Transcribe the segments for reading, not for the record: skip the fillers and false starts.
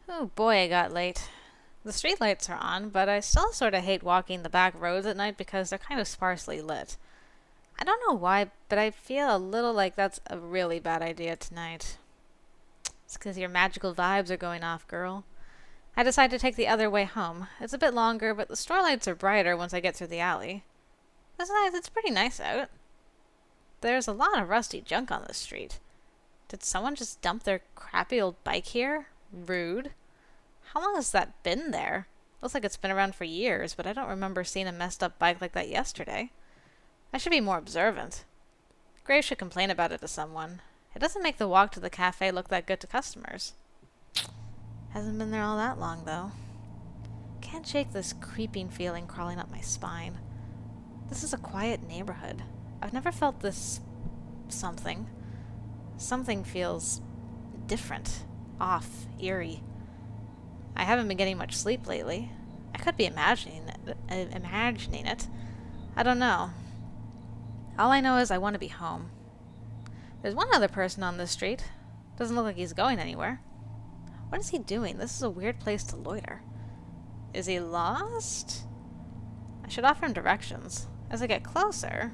Oh boy, I got late. The streetlights are on, but I still sort of hate walking the back roads at night because they're kind of sparsely lit. I don't know why, but I feel a little like that's a really bad idea tonight. It's because your magical vibes are going off, girl. I decide to take the other way home. It's a bit longer, but the store lights are brighter once I get through the alley. Besides, it's pretty nice out. There's a lot of rusty junk on this street. Did someone just dump their crappy old bike here? Rude. How long has that been there? Looks like it's been around for years, but I don't remember seeing a messed up bike like that yesterday. I should be more observant. Graves should complain about it to someone. It doesn't make the walk to the cafe look that good to customers. Hasn't been there all that long, though. Can't shake this creeping feeling crawling up my spine. This is a quiet neighborhood. I've never felt this something. Something feels different, off, eerie. I haven't been getting much sleep lately. I could be imagining it. I don't know. All I know is I want to be home. There's one other person on this street. Doesn't look like he's going anywhere. What is he doing? This is a weird place to loiter. Is he lost? I should offer him directions. As I get closer...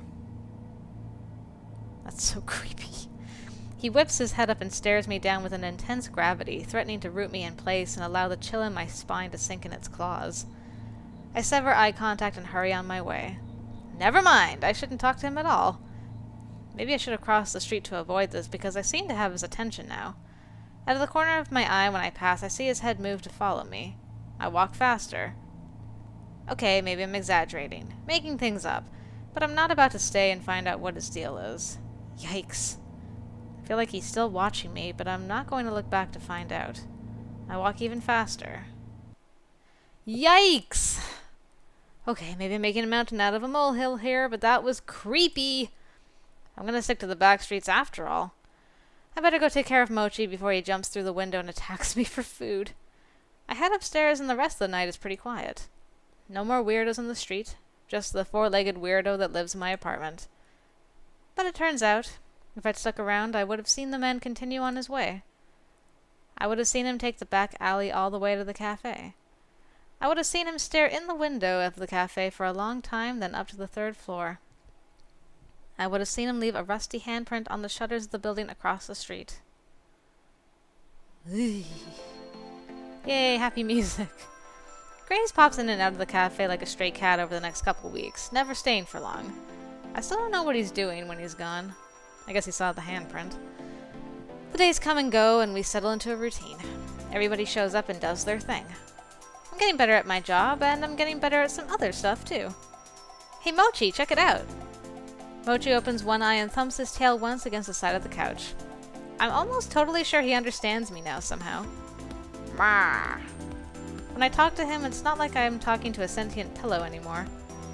That's so creepy. He whips his head up and stares me down with an intense gravity, threatening to root me in place and allow the chill in my spine to sink in its claws. I sever eye contact and hurry on my way. Never mind, I shouldn't talk to him at all. Maybe I should have crossed the street to avoid this, because I seem to have his attention now. Out of the corner of my eye when I pass, I see his head move to follow me. I walk faster. Okay, maybe I'm exaggerating, making things up, but I'm not about to stay and find out what his deal is. Yikes. I feel like he's still watching me, but I'm not going to look back to find out. I walk even faster. Yikes! Okay, maybe I'm making a mountain out of a molehill here, but that was creepy. I'm gonna stick to the back streets after all. I better go take care of Mochi before he jumps through the window and attacks me for food. I head upstairs and the rest of the night is pretty quiet. No more weirdos in the street, just the four-legged weirdo that lives in my apartment. But it turns out, if I'd stuck around, I would have seen the man continue on his way. I would have seen him take the back alley all the way to the cafe. I would have seen him stare in the window of the cafe for a long time, then up to the third floor. I would have seen him leave a rusty handprint on the shutters of the building across the street. Yay, happy music. Graves pops in and out of the cafe like a stray cat over the next couple weeks, never staying for long. I still don't know what he's doing when he's gone. I guess he saw the handprint. The days come and go, and we settle into a routine. Everybody shows up and does their thing. I'm getting better at my job, and I'm getting better at some other stuff, too. Hey, Mochi, check it out! Mochi opens one eye and thumps his tail once against the side of the couch. I'm almost totally sure he understands me now somehow. Mah. When I talk to him, it's not like I'm talking to a sentient pillow anymore.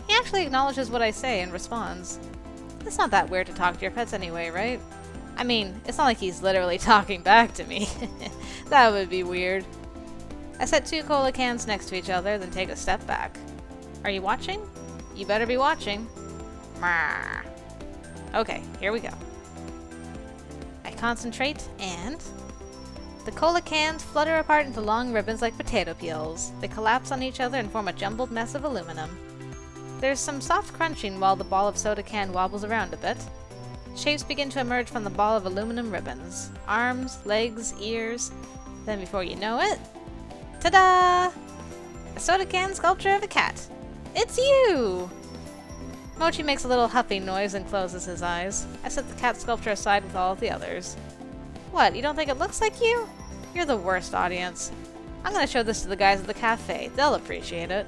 He actually acknowledges what I say and responds. It's not that weird to talk to your pets anyway, right? I mean, it's not like he's literally talking back to me. That would be weird. I set two cola cans next to each other, then take a step back. Are you watching? You better be watching. Mah. Okay, here we go. I concentrate, and... The cola cans flutter apart into long ribbons like potato peels. They collapse on each other and form a jumbled mess of aluminum. There's some soft crunching while the ball of soda can wobbles around a bit. Shapes begin to emerge from the ball of aluminum ribbons. Arms, legs, ears. Then before you know it... Ta-da! A soda can sculpture of a cat. It's you! Mochi makes a little huffing noise and closes his eyes. I set the cat sculpture aside with all of the others. What, you don't think it looks like you? You're the worst audience. I'm gonna show this to the guys at the cafe. They'll appreciate it.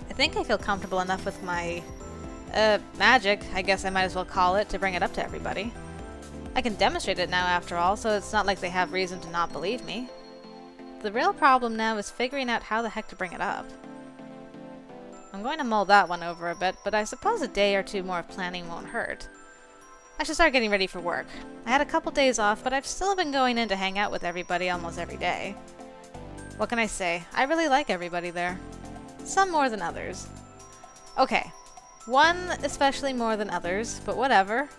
I think I feel comfortable enough with my, magic, I guess I might as well call it, to bring it up to everybody. I can demonstrate it now after all, so it's not like they have reason to not believe me. The real problem now is figuring out how the heck to bring it up. I'm going to mull that one over a bit, but I suppose a day or two more of planning won't hurt. I should start getting ready for work. I had a couple days off, but I've still been going in to hang out with everybody almost every day. What can I say? I really like everybody there. Some more than others. Okay, one especially more than others, but whatever.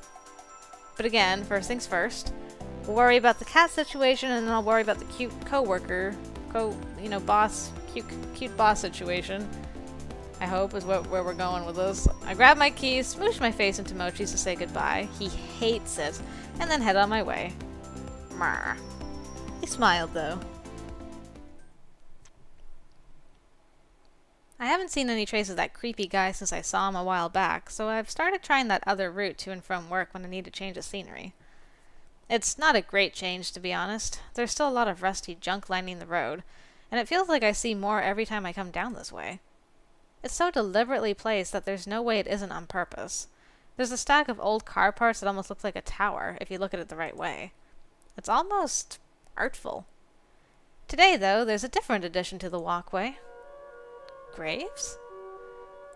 But again, first things first. We'll worry about the cat situation, and then I'll worry about the cute coworker, boss, cute boss situation. I hope is where we're going with this. I grab my keys, smoosh my face into Mochi's to say goodbye. He hates it, and then head on my way. Marr. He smiled, though. I haven't seen any traces of that creepy guy since I saw him a while back, so I've started trying that other route to and from work when I need to change the scenery. It's not a great change, to be honest. There's still a lot of rusty junk lining the road, and it feels like I see more every time I come down this way. It's so deliberately placed that there's no way it isn't on purpose. There's a stack of old car parts that almost looks like a tower, if you look at it the right way. It's almost artful. Today, though, there's a different addition to the walkway. Graves?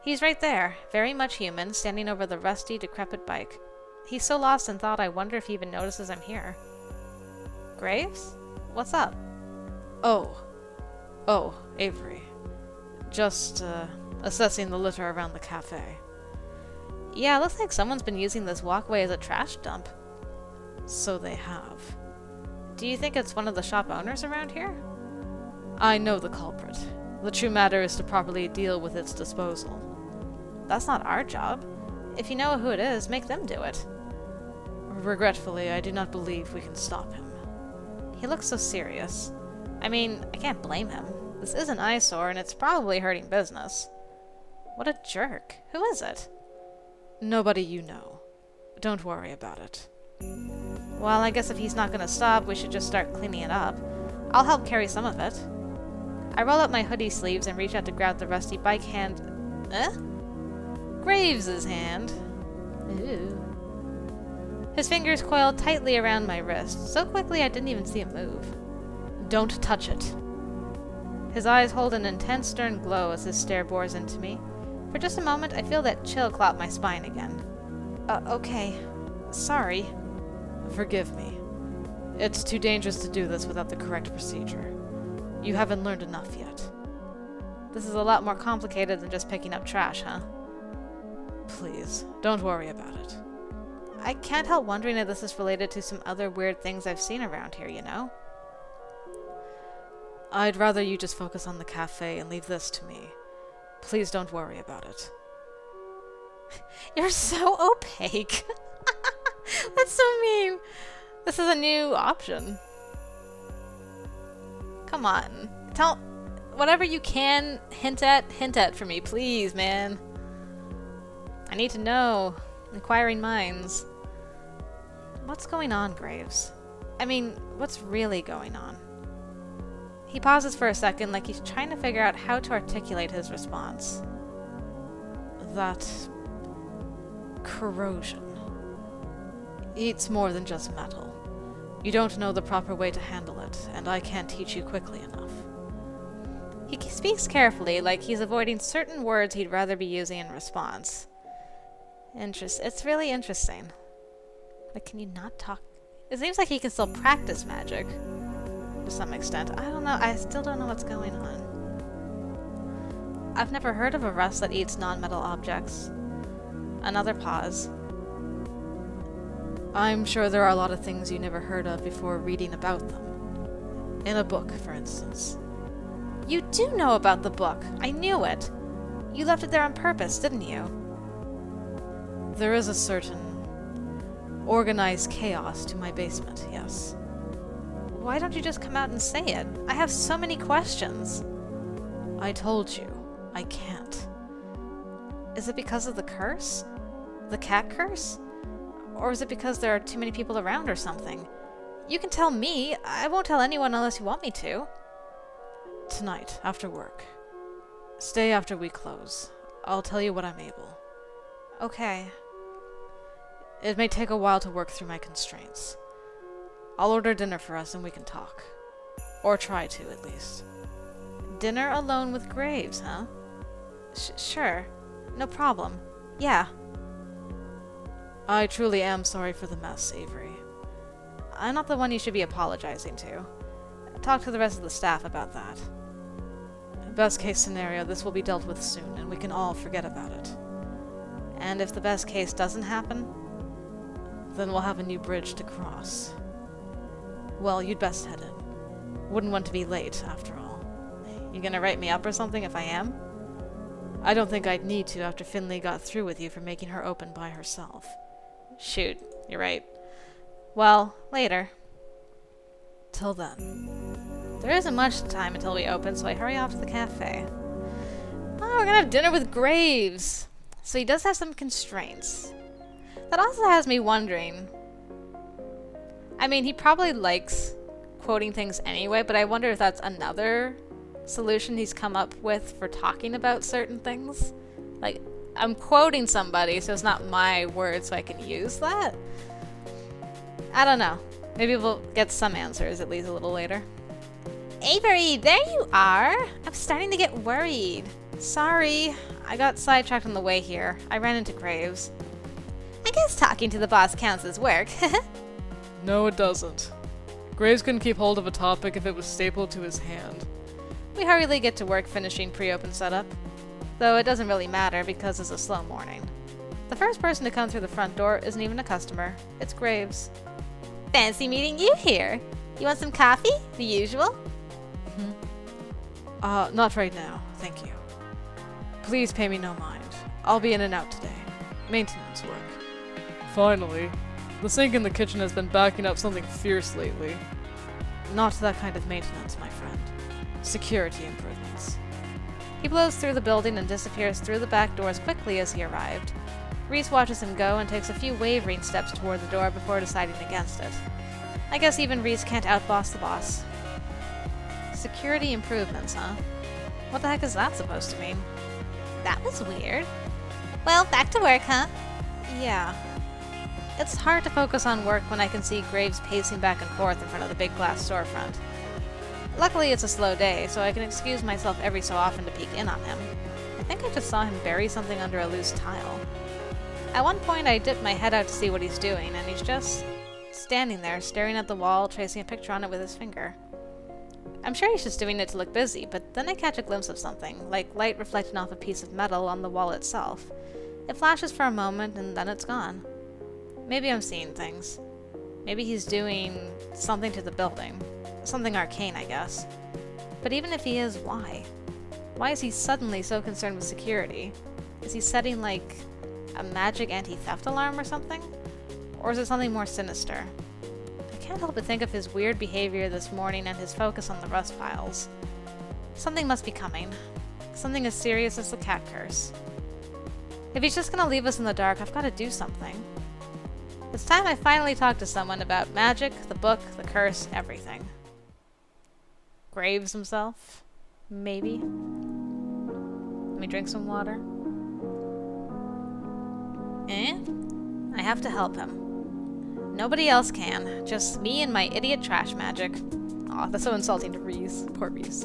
He's right there, very much human, standing over the rusty, decrepit bike. He's so lost in thought I wonder if he even notices I'm here. Graves? What's up? Oh, Avery. Just, assessing the litter around the cafe. Yeah, it looks like someone's been using this walkway as a trash dump. So they have. Do you think it's one of the shop owners around here? I know the culprit. The true matter is to properly deal with its disposal. That's not our job. If you know who it is, make them do it. Regretfully, I do not believe we can stop him. He looks so serious. I mean, I can't blame him. This is an eyesore, and it's probably hurting business. What a jerk. Who is it? Nobody you know. Don't worry about it. Well, I guess if he's not going to stop, we should just start cleaning it up. I'll help carry some of it. I roll up my hoodie sleeves and reach out to grab the rusty bike hand... Graves' hand. Ew. His fingers coiled tightly around my wrist, so quickly I didn't even see him move. Don't touch it. His eyes hold an intense, stern glow as his stare bores into me. For just a moment, I feel that chill clot my spine again. Okay. Sorry. Forgive me. It's too dangerous to do this without the correct procedure. You haven't learned enough yet. This is a lot more complicated than just picking up trash, huh? Please, don't worry about it. I can't help wondering if this is related to some other weird things I've seen around here, you know? I'd rather you just focus on the cafe and leave this to me. Please don't worry about it. You're so opaque. That's so mean. This is a new option. Come on. Tell whatever you can hint at for me, please, man. I need to know. Inquiring minds. What's going on, Graves? I mean, what's really going on? He pauses for a second, like he's trying to figure out how to articulate his response. That corrosion eats more than just metal. You don't know the proper way to handle it, and I can't teach you quickly enough. He speaks carefully, like he's avoiding certain words he'd rather be using in response. It's really interesting. Like, can you not talk? It seems like he can still practice magic. To some extent. I don't know. I still don't know what's going on. I've never heard of a rust that eats non-metal objects. Another pause. I'm sure there are a lot of things you never heard of before reading about them. In a book, for instance. You do know about the book. I knew it. You left it there on purpose, didn't you? There is a certain organized chaos to my basement, yes. Why don't you just come out and say it? I have so many questions. I told you, I can't. Is it because of the curse? The cat curse? Or is it because there are too many people around or something? You can tell me. I won't tell anyone unless you want me to. Tonight, after work. Stay after we close. I'll tell you what I'm able. Okay. It may take a while to work through my constraints. I'll order dinner for us and we can talk. Or try to, at least. Dinner alone with Graves, huh? Sure. No problem. Yeah. I truly am sorry for the mess, Avery. I'm not the one you should be apologizing to. Talk to the rest of the staff about that. Best case scenario, this will be dealt with soon, and we can all forget about it. And if the best case doesn't happen? Then we'll have a new bridge to cross. Well, you'd best head in. Wouldn't want to be late, after all. You gonna write me up or something if I am? I don't think I'd need to after Finley got through with you for making her open by herself. Shoot, you're right. Well, later. Till then. There isn't much time until we open, so I hurry off to the cafe. Oh, we're gonna have dinner with Graves! So he does have some constraints. That also has me wondering. I mean, he probably likes quoting things anyway, but I wonder if that's another solution he's come up with for talking about certain things. Like, I'm quoting somebody, so it's not my words, so I can use that. I don't know. Maybe we'll get some answers at least a little later. Avery, there you are! I'm starting to get worried. Sorry, I got sidetracked on the way here. I ran into Graves. I guess talking to the boss counts as work. No, it doesn't. Graves couldn't keep hold of a topic if it was stapled to his hand. We hurriedly get to work finishing pre-open setup. Though it doesn't really matter because it's a slow morning. The first person to come through the front door isn't even a customer. It's Graves. Fancy meeting you here. You want some coffee? The usual? Not right now, thank you. Please pay me no mind. I'll be in and out today. Maintenance work. Finally. The sink in the kitchen has been backing up something fierce lately. Not that kind of maintenance, my friend. Security improvements. He blows through the building and disappears through the back door as quickly as he arrived. Reese watches him go and takes a few wavering steps toward the door before deciding against it. I guess even Reese can't outboss the boss. Security improvements, huh? What the heck is that supposed to mean? That was weird. Well, back to work, huh? Yeah. It's hard to focus on work when I can see Graves pacing back and forth in front of the big glass storefront. Luckily, it's a slow day, so I can excuse myself every so often to peek in on him. I think I just saw him bury something under a loose tile. At one point, I dipped my head out to see what he's doing, and he's just standing there, staring at the wall, tracing a picture on it with his finger. I'm sure he's just doing it to look busy, but then I catch a glimpse of something, like light reflecting off a piece of metal on the wall itself. It flashes for a moment, and then it's gone. Maybe I'm seeing things. Maybe he's doing something to the building. Something arcane, I guess. But even if he is, why? Why is he suddenly so concerned with security? Is he setting, like, a magic anti-theft alarm or something? Or is it something more sinister? I can't help but think of his weird behavior this morning and his focus on the rust piles. Something must be coming. Something as serious as the cat curse. If he's just gonna leave us in the dark, I've gotta do something. It's time I finally talk to someone about magic, the book, the curse, everything. Graves himself? Maybe? Let me drink some water. I have to help him. Nobody else can. Just me and my idiot trash magic. Aw, that's so insulting to Reese. Poor Reese.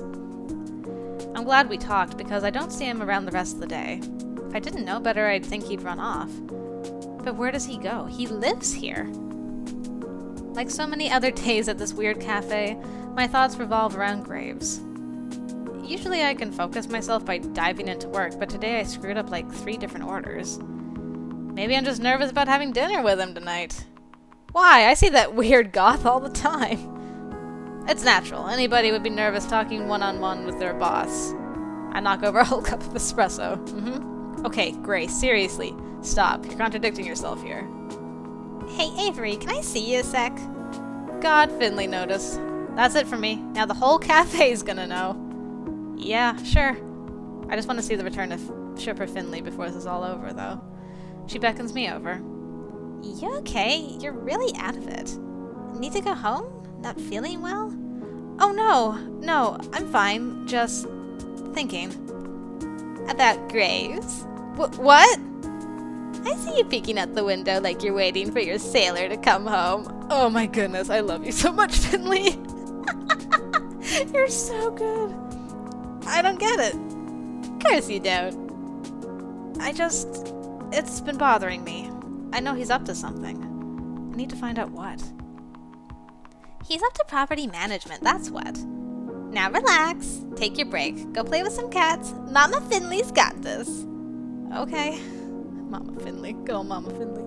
I'm glad we talked, because I don't see him around the rest of the day. If I didn't know better, I'd think he'd run off. But where does he go? He lives here. Like so many other days at this weird cafe, my thoughts revolve around Graves. Usually I can focus myself by diving into work, but today I screwed up like 3 different orders. Maybe I'm just nervous about having dinner with him tonight. Why? I see that weird goth all the time. It's natural. Anybody would be nervous talking one-on-one with their boss. I knock over a whole cup of espresso. Okay, Grace, seriously. Stop. You're contradicting yourself here. Hey, Avery, can I see you a sec? God, Finley noticed. That's it for me. Now the whole cafe's gonna know. Yeah, sure. I just want to see the return of Shipper Finley before this is all over, though. She beckons me over. You okay? You're really out of it. Need to go home? Not feeling well? Oh, no, I'm fine. Just thinking. About Graves? What? I see you peeking out the window like you're waiting for your sailor to come home. Oh my goodness, I love you so much, Finley. You're so good. I don't get it. Of course you don't. It's been bothering me. I know he's up to something. I need to find out what. He's up to property management, that's what. Now relax. Take your break. Go play with some cats. Mama Finley's got this. Okay. Mama Finley. Good old Mama Finley.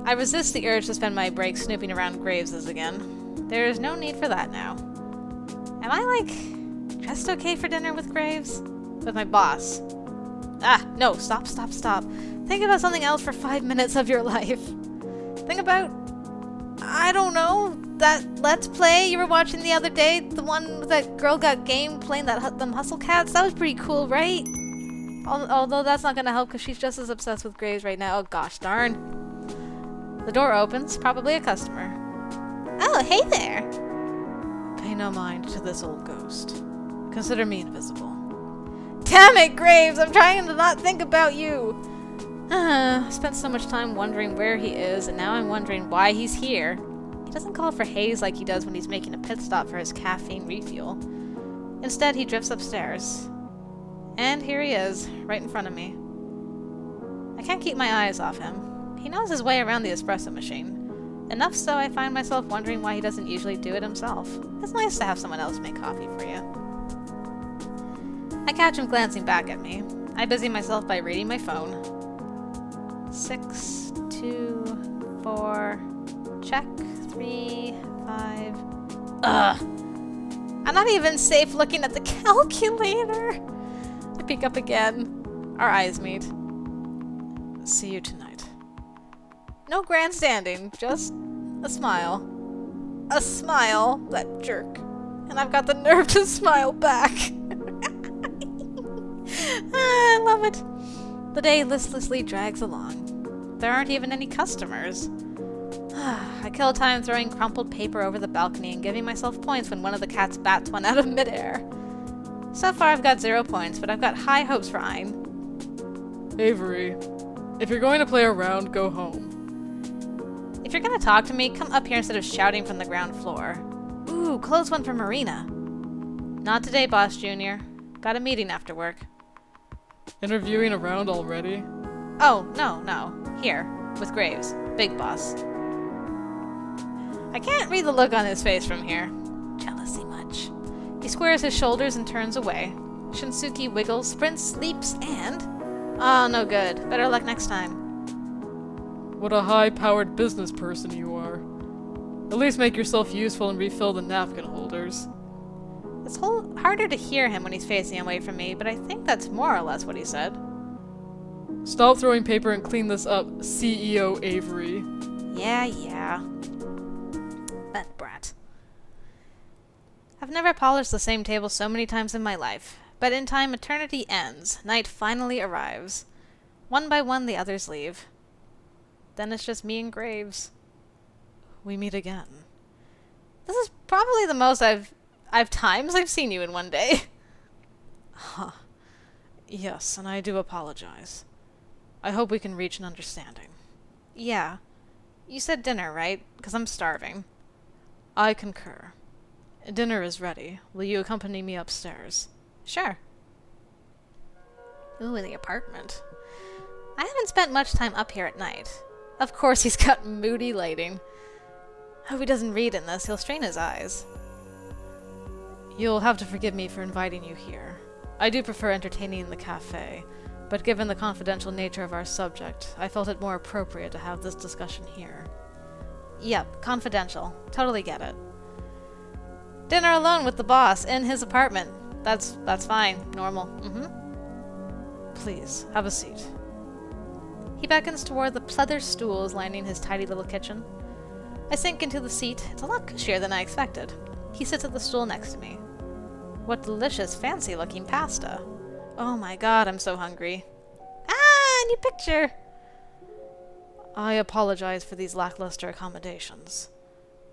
I resist the urge to spend my break snooping around Graves's again. There is no need for that now. Am I, like, dressed okay for dinner with Graves? With my boss? Ah, no, stop. Think about something else for 5 minutes of your life. Think about, I don't know, that Let's Play you were watching the other day? The one with that girl got game playing them hustle cats? That was pretty cool, right? Although that's not gonna help because she's just as obsessed with Graves right now. Oh gosh darn. The door opens, probably a customer. Oh, hey there! Pay no mind to this old ghost. Consider me invisible. Damn it, Graves! I'm trying to not think about you! I spent so much time wondering where he is, and now I'm wondering why he's here. He doesn't call for haze like he does when he's making a pit stop for his caffeine refuel. Instead, he drifts upstairs. And here he is, right in front of me. I can't keep my eyes off him. He knows his way around the espresso machine. Enough so I find myself wondering why he doesn't usually do it himself. It's nice to have someone else make coffee for you. I catch him glancing back at me. I busy myself by reading my phone. 6, 2, 4, check, 3, 5. Ugh! I'm not even safe looking at the calculator! I peek up again. Our eyes meet. See you tonight. No grandstanding, just a smile. A smile, that jerk. And I've got the nerve to smile back. I love it. The day listlessly drags along. There aren't even any customers. I kill time throwing crumpled paper over the balcony and giving myself points when one of the cats bats one out of midair. So far I've got 0 points, but I've got high hopes for Ein. Avery, if you're going to play around, go home. If you're gonna talk to me, come up here instead of shouting from the ground floor. Ooh, close one for Marina. Not today, Boss Junior. Got a meeting after work. Interviewing around already? Oh, no. Here, with Graves. Big boss. I can't read the look on his face from here. Jealousy much. He squares his shoulders and turns away. Shinsuke wiggles, sprints, leaps, and... Oh, no good. Better luck next time. What a high-powered business person you are. At least make yourself useful and refill the napkin holders. It's harder to hear him when he's facing away from me, but I think that's more or less what he said. Stop throwing paper and clean this up, CEO Avery. Yeah. That brat. I've never polished the same table so many times in my life, but in time eternity ends. Night finally arrives. One by one the others leave. Then it's just me and Graves. We meet again. This is probably the most I've seen you in one day. Huh. Yes, and I do apologize. I hope we can reach an understanding. Yeah. You said dinner, right? 'Cause I'm starving. I concur. Dinner is ready. Will you accompany me upstairs? Sure. Ooh, in the apartment. I haven't spent much time up here at night. Of course he's got moody lighting. Hope he doesn't read in this. He'll strain his eyes. You'll have to forgive me for inviting you here. I do prefer entertaining in the cafe, but given the confidential nature of our subject, I felt it more appropriate to have this discussion here. Yep, confidential. Totally get it. Dinner alone with the boss in his apartment. That's fine. Normal. Please, have a seat. He beckons toward the pleather stools lining his tidy little kitchen. I sink into the seat. It's a lot cushier than I expected. He sits at the stool next to me. What delicious, fancy-looking pasta. Oh my god, I'm so hungry. Ah, new picture! I apologize for these lackluster accommodations.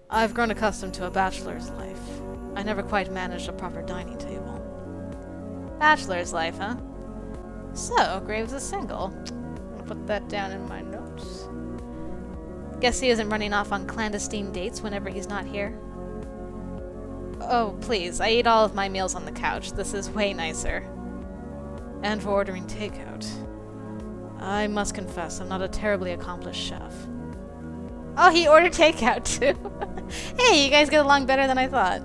I've grown accustomed to a bachelor's life. I never quite managed a proper dining table. Bachelor's life, huh? So, Graves is single. I'll put that down in my notes. Guess he isn't running off on clandestine dates whenever he's not here. Oh, please, I eat all of my meals on the couch. This is way nicer. And for ordering takeout. I must confess, I'm not a terribly accomplished chef. Oh, he ordered takeout, too. Hey, you guys get along better than I thought.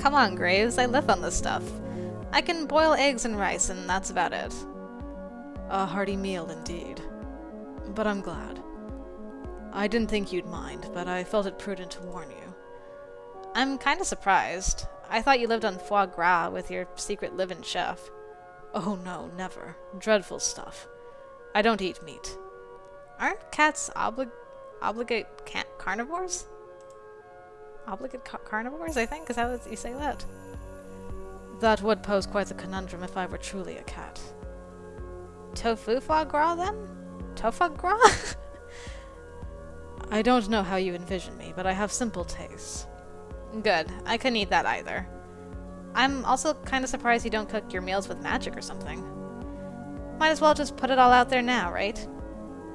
Come on, Graves, I live on this stuff. I can boil eggs and rice, and that's about it. A hearty meal, indeed. But I'm glad. I didn't think you'd mind, but I felt it prudent to warn you. I'm kinda surprised. I thought you lived on foie gras with your secret live-in chef. Oh no, never. Dreadful stuff. I don't eat meat. Aren't cats obligate carnivores? Obligate carnivores, I think? Is that what you say that? That would pose quite the conundrum if I were truly a cat. Tofu foie gras, then? Tofu gras? I don't know how you envision me, but I have simple tastes. Good. I couldn't eat that either. I'm also kind of surprised you don't cook your meals with magic or something. Might as well just put it all out there now, right?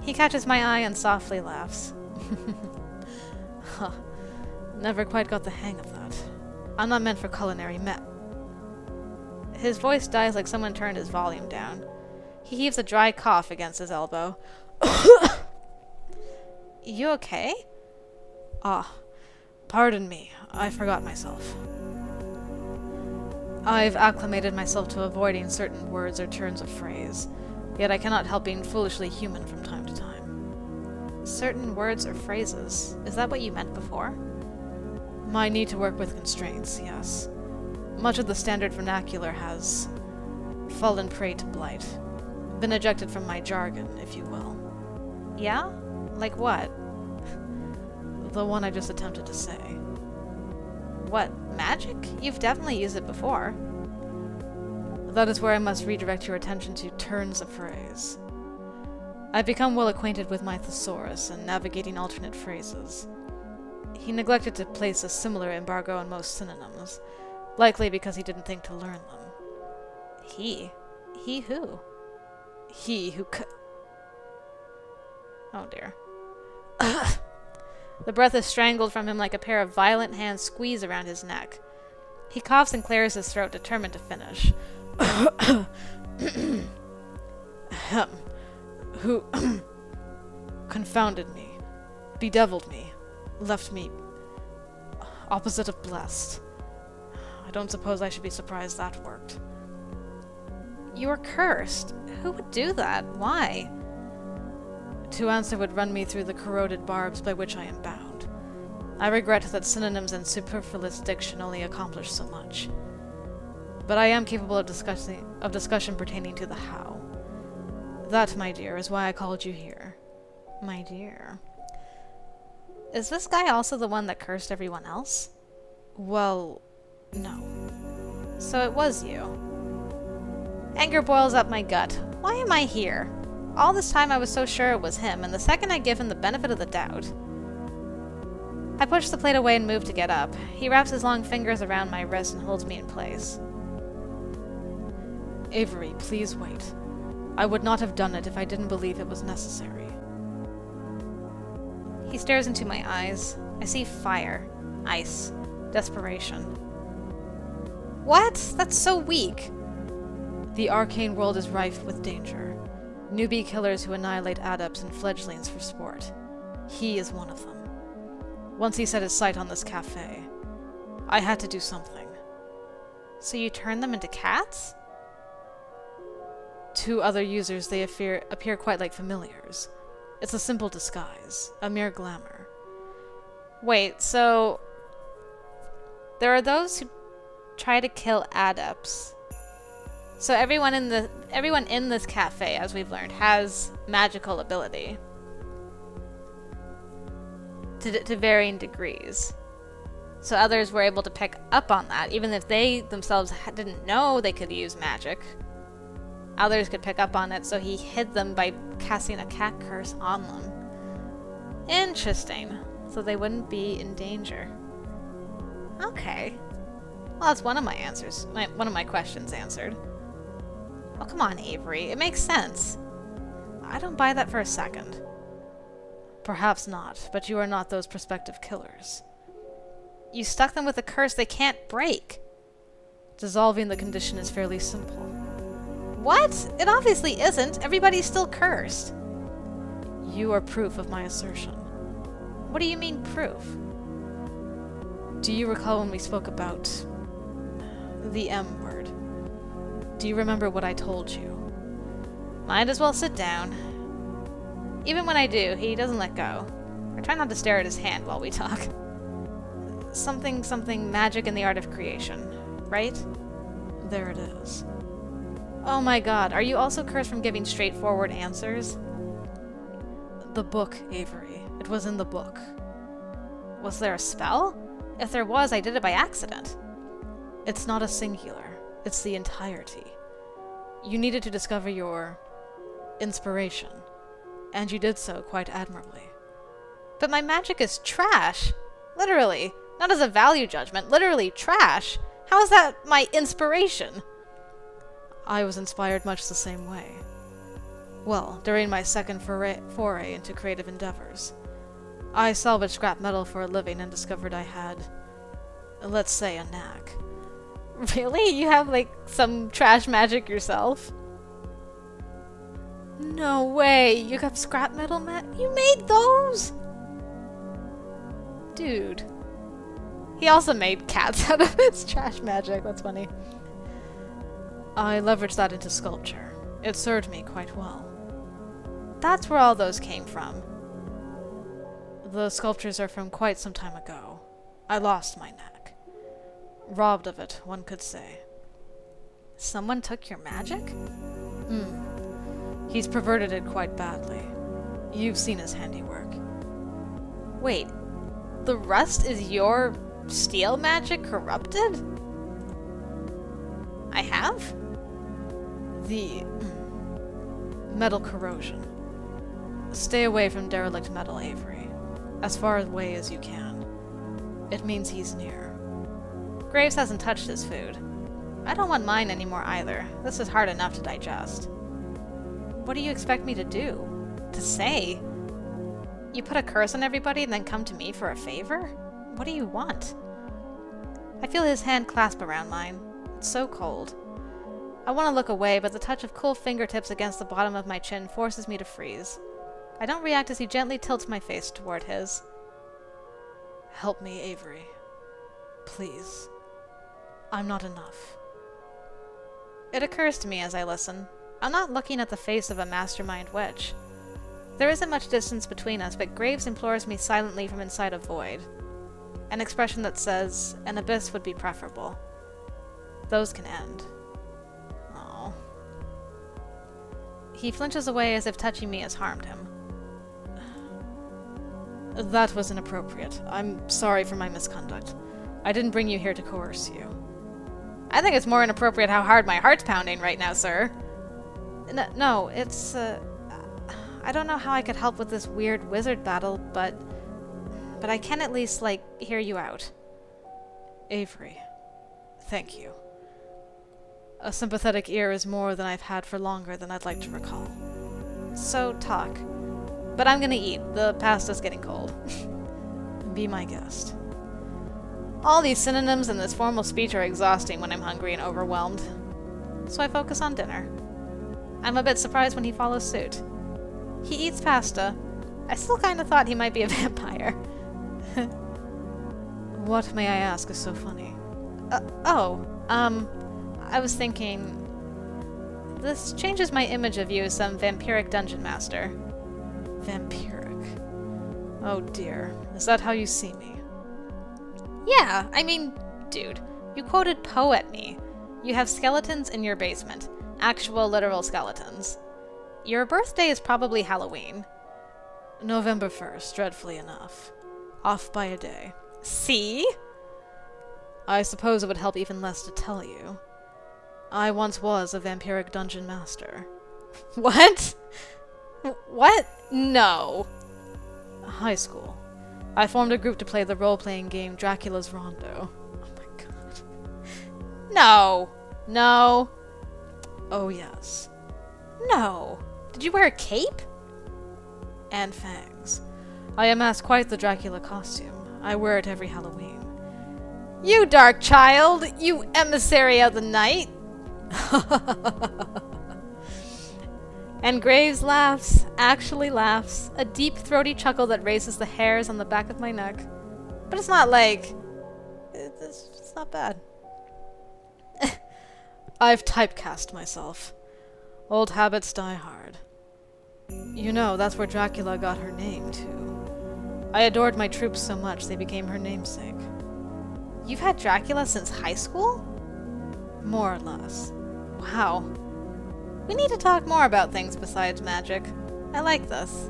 He catches my eye and softly laughs. Huh. Never quite got the hang of that. I'm not meant for culinary His voice dies like someone turned his volume down. He heaves a dry cough against his elbow. You okay? Ah, pardon me. I forgot myself. I've acclimated myself to avoiding certain words or turns of phrase, yet I cannot help being foolishly human from time to time. Certain words or phrases? Is that what you meant before? My need to work with constraints, yes. Much of the standard vernacular has fallen prey to blight. Been ejected from my jargon, if you will. Yeah? Like what? The one I just attempted to say. What, magic? You've definitely used it before. That is where I must redirect your attention to turns of phrase. I've become well acquainted with my thesaurus and navigating alternate phrases. He neglected to place a similar embargo on most synonyms, likely because he didn't think to learn them. He? He who? He who Oh dear. The breath is strangled from him like a pair of violent hands squeeze around his neck. He coughs and clears his throat, determined to finish. Who confounded me, bedeviled me, left me opposite of blessed. I don't suppose I should be surprised that worked. You were cursed. Who would do that? Why? To answer would run me through the corroded barbs by which I am bound. I regret that synonyms and superfluous diction only accomplish so much. But I am capable of discussion pertaining to the how. That, my dear, is why I called you here. My dear. Is this guy also the one that cursed everyone else? Well, no. So it was you. Anger boils up my gut. Why am I here? All this time I was so sure it was him, and the second I give him the benefit of the doubt. I push the plate away and move to get up. He wraps his long fingers around my wrist and holds me in place. Avery, please wait. I would not have done it if I didn't believe it was necessary. He stares into my eyes. I see fire, ice, desperation. What? That's so weak. The arcane world is rife with danger. Newbie killers who annihilate adepts and fledglings for sport. He is one of them. Once he set his sight on this cafe, I had to do something. So you turn them into cats? To other users, they appear quite like familiars. It's a simple disguise, a mere glamour. Wait, so there are those who try to kill adepts. So everyone in this cafe, as we've learned, has magical ability to varying degrees. So others were able to pick up on that, even if they themselves didn't know they could use magic. Others could pick up on it, so he hid them by casting a cat curse on them. Interesting. So they wouldn't be in danger. Okay. Well, that's one of my answers. One of my questions answered. Oh, come on, Avery. It makes sense. I don't buy that for a second. Perhaps not, but you are not those prospective killers. You stuck them with a curse they can't break. Dissolving the condition is fairly simple. What? It obviously isn't. Everybody's still cursed. You are proof of my assertion. What do you mean, proof? Do you recall when we spoke about the M word? Do you remember what I told you? Might as well sit down. Even when I do, he doesn't let go. I try not to stare at his hand while we talk. something magic in the art of creation, right? There it is. Oh my god, are you also cursed from giving straightforward answers? The book, Avery. It was in the book. Was there a spell? If there was, I did it by accident. It's not a singular. It's the entirety. You needed to discover your inspiration, and you did so quite admirably. But my magic is trash. Literally. Not as a value judgment. Literally trash. How is that my inspiration? I was inspired much the same way. Well, during my second foray into creative endeavors, I salvaged scrap metal for a living and discovered I had, let's say, a knack. Really? You have, like, some trash magic yourself? No way! You got scrap metal You made those?! Dude. He also made cats out of his trash magic. That's funny. I leveraged that into sculpture. It served me quite well. That's where all those came from. The sculptures are from quite some time ago. I lost my knack. Robbed of it, one could say. Someone took your magic? He's perverted it quite badly. You've seen his handiwork. Wait, the rust is your steel magic corrupted? I have? The metal corrosion. Stay away from derelict metal, Avery. As far away as you can. It means he's near. Graves hasn't touched his food. I don't want mine anymore either. This is hard enough to digest. What do you expect me to do? To say? You put a curse on everybody and then come to me for a favor? What do you want? I feel his hand clasp around mine. It's so cold. I want to look away, but the touch of cool fingertips against the bottom of my chin forces me to freeze. I don't react as he gently tilts my face toward his. Help me, Avery. Please. I'm not enough. It occurs to me as I listen. I'm not looking at the face of a mastermind witch. There isn't much distance between us, but Graves implores me silently from inside a void. An expression that says, an abyss would be preferable. Those can end. Oh. He flinches away as if touching me has harmed him. That was inappropriate. I'm sorry for my misconduct. I didn't bring you here to coerce you. I think it's more inappropriate how hard my heart's pounding right now, sir. No, it's, I don't know how I could help with this weird wizard battle, but I can at least, like, hear you out. Avery, thank you. A sympathetic ear is more than I've had for longer than I'd like to recall. So, talk. But I'm gonna eat. The pasta's getting cold. Be my guest. All these synonyms in this formal speech are exhausting when I'm hungry and overwhelmed. So I focus on dinner. I'm a bit surprised when he follows suit. He eats pasta. I still kind of thought he might be a vampire. What, may I ask, is so funny? I was thinking... This changes my image of you as some vampiric dungeon master. Vampiric? Oh dear, is that how you see me? Yeah, I mean, dude, you quoted Poe at me. You have skeletons in your basement. Actual, literal skeletons. Your birthday is probably Halloween. November 1st, dreadfully enough. Off by a day. See? I suppose it would help even less to tell you. I once was a vampiric dungeon master. What? What? No. High school. I formed a group to play the role-playing game Dracula's Rondo. Oh my god. No. No. Oh yes. No. Did you wear a cape? And fangs. I amassed quite the Dracula costume. I wear it every Halloween. You dark child! You emissary of the night! And Graves laughs, actually laughs, a deep throaty chuckle that raises the hairs on the back of my neck. But it's not like... It's not bad. I've typecast myself. Old habits die hard. You know, that's where Dracula got her name, too. I adored my troops so much they became her namesake. You've had Dracula since high school? More or less. Wow. We need to talk more about things besides magic. I like this.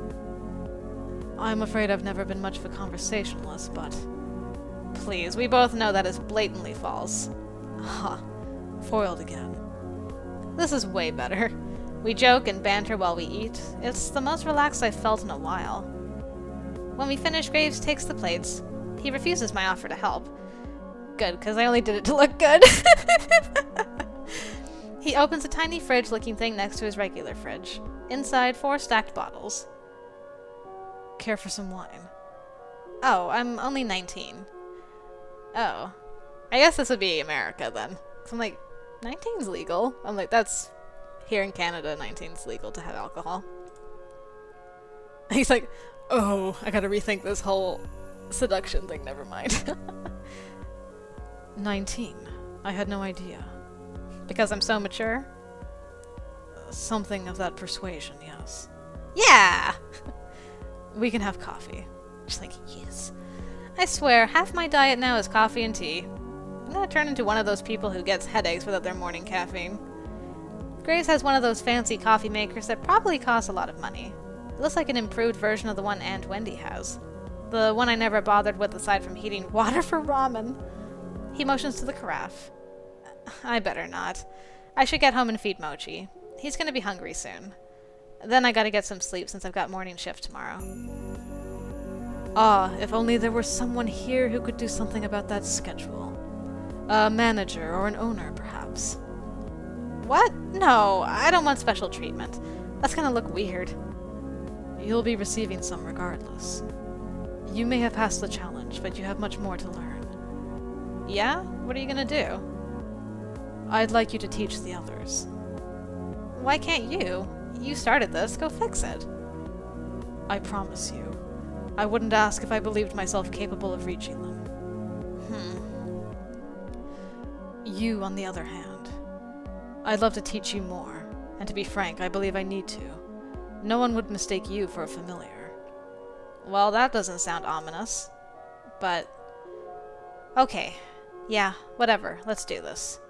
I'm afraid I've never been much of a conversationalist, but... Please, we both know that is blatantly false. Huh. Foiled again. This is way better. We joke and banter while we eat. It's the most relaxed I've felt in a while. When we finish, Graves takes the plates. He refuses my offer to help. Good, because I only did it to look good. He opens a tiny fridge-looking thing next to his regular fridge. Inside, 4 stacked bottles. Care for some wine? Oh, I'm only 19. Oh. I guess this would be America, then. 'Cause I'm like, 19's legal. I'm like, that's... Here in Canada, 19's legal to have alcohol. He's like, oh, I gotta rethink this whole seduction thing, never mind. 19. I had no idea. Because I'm so mature? Something of that persuasion, yes. Yeah! We can have coffee. She's like, yes. I swear, half my diet now is coffee and tea. I'm gonna turn into one of those people who gets headaches without their morning caffeine. Grace has one of those fancy coffee makers that probably costs a lot of money. It looks like an improved version of the one Aunt Wendy has. The one I never bothered with aside from heating water for ramen. He motions to the carafe. I better not. I should get home and feed Mochi. He's gonna be hungry soon. Then I gotta get some sleep since I've got morning shift tomorrow. Ah, if only there were someone here who could do something about that schedule. A manager or an owner, perhaps. What? No, I don't want special treatment. That's gonna look weird. You'll be receiving some regardless. You may have passed the challenge, but you have much more to learn. Yeah? What are you gonna do? I'd like you to teach the others. Why can't you? You started this. Go fix it. I promise you. I wouldn't ask if I believed myself capable of reaching them. You, on the other hand. I'd love to teach you more, and to be frank, I believe I need to. No one would mistake you for a familiar. Well, that doesn't sound ominous. But... Okay. Yeah, whatever. Let's do this.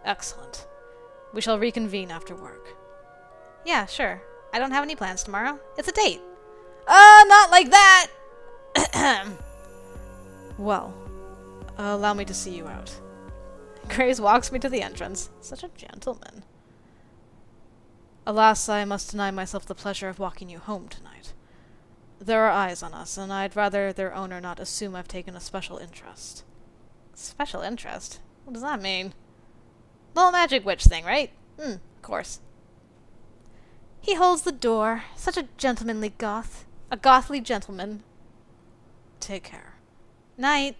Excellent. We shall reconvene after work. Yeah, sure. I don't have any plans tomorrow. It's a date. Not like that! Well, allow me to see you out. Graves walks me to the entrance. Such a gentleman. Alas, I must deny myself the pleasure of walking you home tonight. There are eyes on us, and I'd rather their owner not assume I've taken a special interest. Special interest? What does that mean? Little magic witch thing, right? Of course. He holds the door. Such a gentlemanly goth. A gothly gentleman. Take care. Night.